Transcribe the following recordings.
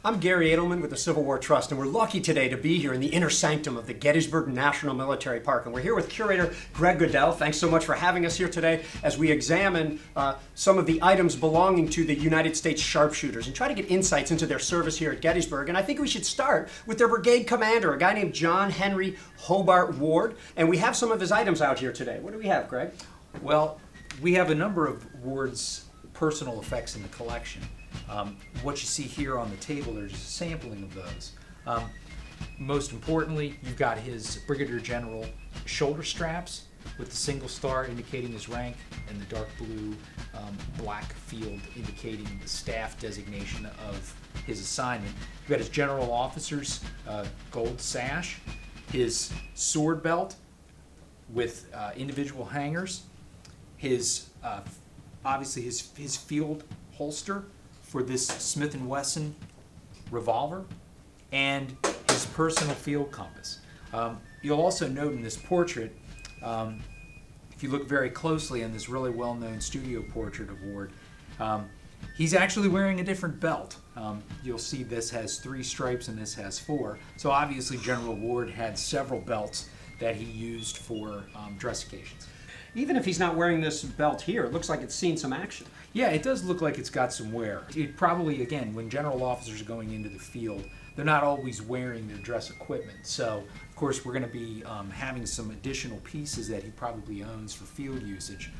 I'm Garry Adelman with the Civil War Trust, and we're lucky today to be here in the inner sanctum of the Gettysburg National Military Park. And we're here with curator Greg Goodell. Thanks so much for having us here today as we examine some of the items belonging to the United States Sharpshooters and try to get insights into their service here at Gettysburg. And I think we should start with their brigade commander, a guy named John Henry Hobart Ward. And we have some of his items out here today. What do we have, Greg? Well, we have a number of Ward's personal effects in the collection. What you see here on the table, there's just a sampling of those. Most importantly, you've got his Brigadier General shoulder straps with the single star indicating his rank and the dark blue black field indicating the staff designation of his assignment. You've got his General Officer's gold sash, his sword belt with individual hangers, his obviously his field holster for this Smith & Wesson revolver, and his personal field compass. You'll also note in this portrait, if you look very closely in this really well-known studio portrait of Ward, he's actually wearing a different belt. You'll see this has 3 stripes and this has 4. So obviously General Ward had several belts that he used for dress occasions. Even if he's not wearing this belt here, it looks like it's seen some action. Yeah, it does look like it's got some wear. It probably, again, when general officers are going into the field, they're not always wearing their dress equipment. So, of course, we're going to be having some additional pieces that he probably owns for field usage.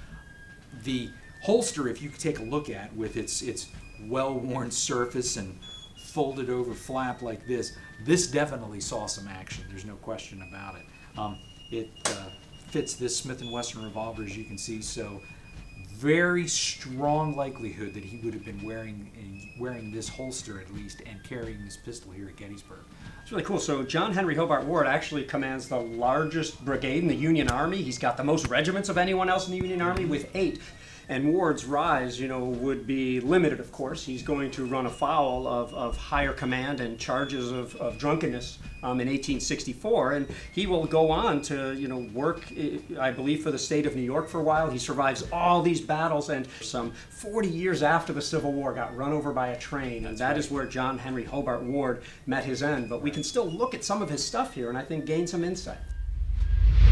The holster, if you could take a look at, with its well-worn surface and folded over flap like this definitely saw some action. There's no question about it. It fits this Smith & Wesson revolver, as you can see, so very strong likelihood that he would have been wearing this holster at least and carrying this pistol here at Gettysburg. It's really cool. So John Henry Hobart Ward actually commands the largest brigade in the Union Army. He's got the most regiments of anyone else in the Union Army with 8. And Ward's rise, would be limited, of course. He's going to run afoul of higher command and charges of drunkenness in 1864. And he will go on to, work, I believe, for the state of New York for a while. He survives all these battles, and some 40 years after the Civil War got run over by a train. And that is where John Henry Hobart Ward met his end. But we can still look at some of his stuff here and I think gain some insight.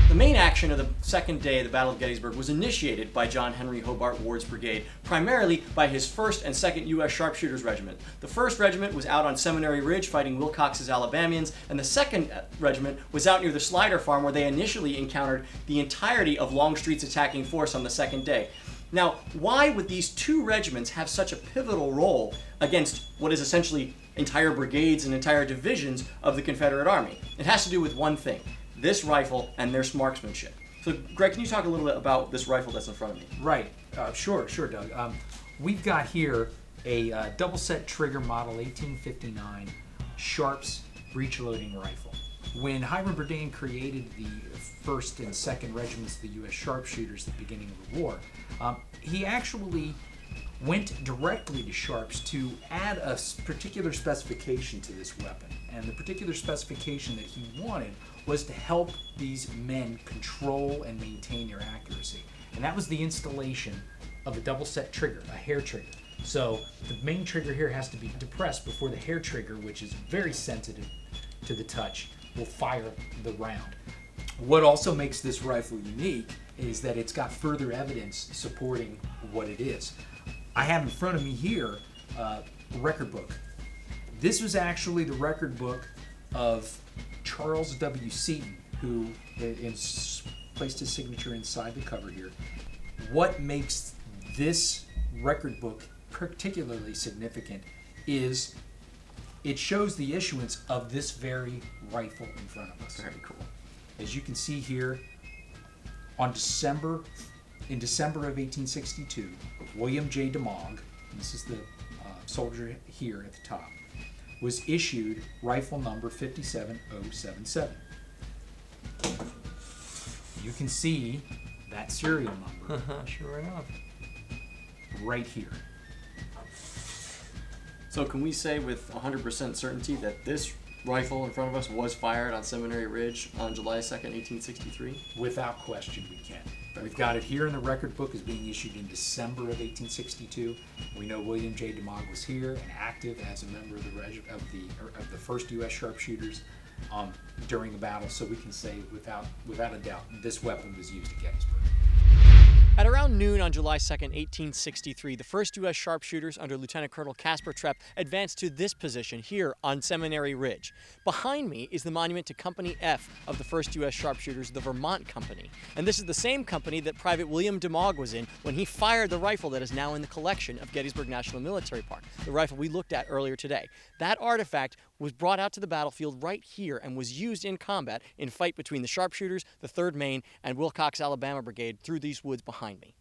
The main action of the second day of the Battle of Gettysburg was initiated by John Henry Hobart Ward's brigade, primarily by his 1st and 2nd U.S. Sharpshooters Regiment. The 1st Regiment was out on Seminary Ridge fighting Wilcox's Alabamians, and the 2nd Regiment was out near the Slider Farm where they initially encountered the entirety of Longstreet's attacking force on the second day. Now, why would these 2 regiments have such a pivotal role against what is essentially entire brigades and entire divisions of the Confederate Army? It has to do with one thing: this rifle and their marksmanship. So, Greg, can you talk a little bit about this rifle that's in front of me? Right. Sure, Doug. We've got here a double set trigger model 1859 Sharps breech-loading rifle. When Hiram Berdan created the 1st and 2nd regiments of the U.S. Sharpshooters at the beginning of the war, he actually went directly to Sharps to add a particular specification to this weapon. And the particular specification that he wanted was to help these men control and maintain their accuracy. And that was the installation of a double set trigger, a hair trigger. So the main trigger here has to be depressed before the hair trigger, which is very sensitive to the touch, will fire the round. What also makes this rifle unique is that it's got further evidence supporting what it is. I have in front of me here a record book. This was actually the record book of Charles W. Seaton, who placed his signature inside the cover here. What makes this record book particularly significant is it shows the issuance of this very rifle in front of us. Very cool. As you can see here, in December of 1862, William J. DeMogg, this is the soldier here at the top, was issued rifle number 57077. You can see that serial number. Sure enough. Right here. So can we say with 100% certainty that this rifle in front of us was fired on Seminary Ridge on July 2nd, 1863? Without question, we can. We've got it here in the record book as being issued in December of 1862. We know William J. DeMog was here and active as a member of the first U.S. Sharpshooters during the battle, so we can say without a doubt this weapon was used at Gettysburg. At around noon on July 2, 1863, the 1st U.S. Sharpshooters under Lieutenant Colonel Caspar Trepp advanced to this position here on Seminary Ridge. Behind me is the monument to Company F of the 1st U.S. Sharpshooters, the Vermont Company. And this is the same company that Private William DeMog was in when he fired the rifle that is now in the collection of Gettysburg National Military Park, the rifle we looked at earlier today. That artifact was brought out to the battlefield right here and was used in combat in fight between the Sharpshooters, the 3rd Maine, and Wilcox, Alabama Brigade through these woods behind me.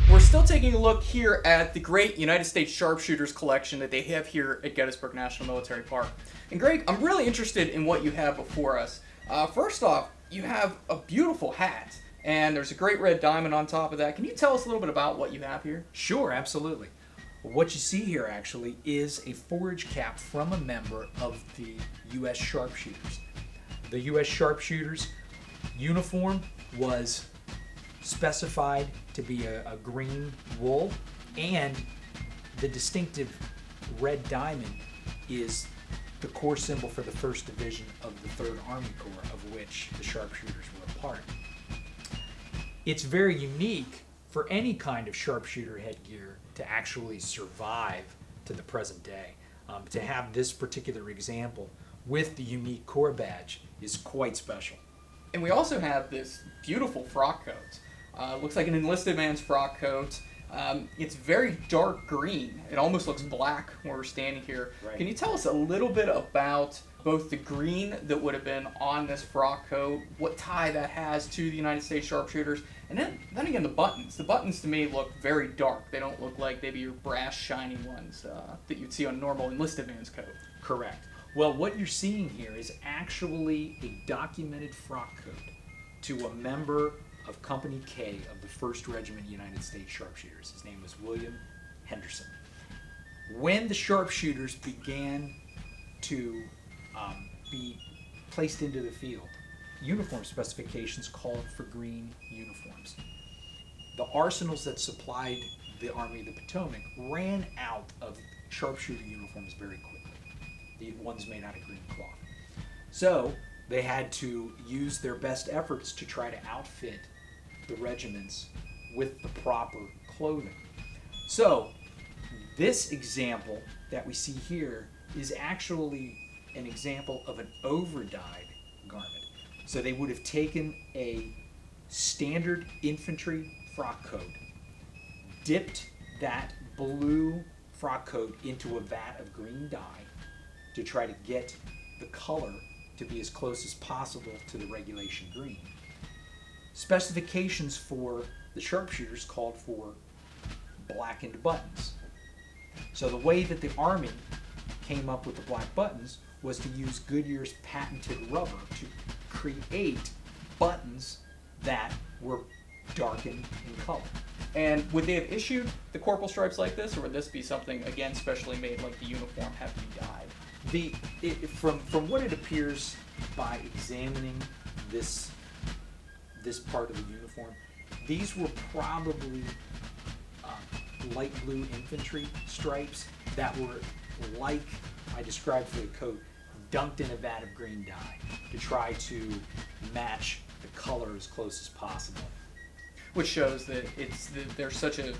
We're still taking a look here at the great United States Sharpshooters collection that they have here at Gettysburg National Military Park. And Greg, I'm really interested in what you have before us. First off, you have a beautiful hat, and there's a great red diamond on top of that. Can you tell us a little bit about what you have here? Sure, absolutely. What you see here actually is a forage cap from a member of the U.S. Sharpshooters. The U.S. Sharpshooters uniform was specified to be a green wool, and the distinctive red diamond is the corps symbol for the 1st Division of the 3rd Army Corps, of which the Sharpshooters were a part. It's very unique for any kind of sharpshooter headgear to actually survive to the present day. To have this particular example with the unique corps badge is quite special. And we also have this beautiful frock coat. Looks like an enlisted man's frock coat. It's very dark green. It almost looks black when we're standing here. Right. Can you tell us a little bit about both the green that would have been on this frock coat, what tie that has to the United States Sharpshooters, and then again the buttons. The buttons to me look very dark. They don't look like maybe your brass shiny ones that you'd see on a normal enlisted man's coat. Correct. Well, what you're seeing here is actually a documented frock coat to a member of Company K of the 1st Regiment United States Sharpshooters. His name was William Henderson. When the Sharpshooters began to be placed into the field, uniform specifications called for green uniforms. The arsenals that supplied the Army of the Potomac ran out of sharpshooter uniforms very quickly, the ones made out of green cloth. So they had to use their best efforts to try to outfit the regiments with the proper clothing. So this example that we see here is actually an example of an overdyed garment. So they would have taken a standard infantry frock coat, dipped that blue frock coat into a vat of green dye to try to get the color to be as close as possible to the regulation green. Specifications for the sharpshooters called for blackened buttons. So the way that the Army came up with the black buttons was to use Goodyear's patented rubber to create buttons that were darkened in color. And would they have issued the corporal stripes like this, or would this be something, again, specially made, like the uniform have to be dyed? From what it appears by examining this part of the uniform, these were probably light blue infantry stripes that were, like I described for the coat, dunked in a vat of green dye to try to match the color as close as possible. Which shows that they're such a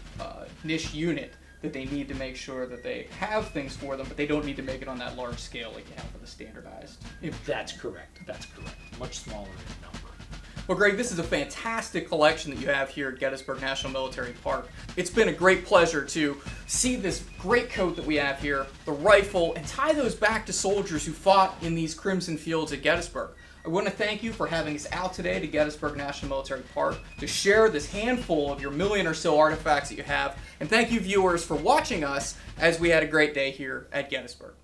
niche unit that they need to make sure that they have things for them, but they don't need to make it on that large scale like you have for the standardized. That's correct. That's correct. Much smaller in number. Well, Greg, this is a fantastic collection that you have here at Gettysburg National Military Park. It's been a great pleasure to see this great coat that we have here, the rifle, and tie those back to soldiers who fought in these crimson fields at Gettysburg. I want to thank you for having us out today to Gettysburg National Military Park to share this handful of your million or so artifacts that you have. And thank you, viewers, for watching us as we had a great day here at Gettysburg.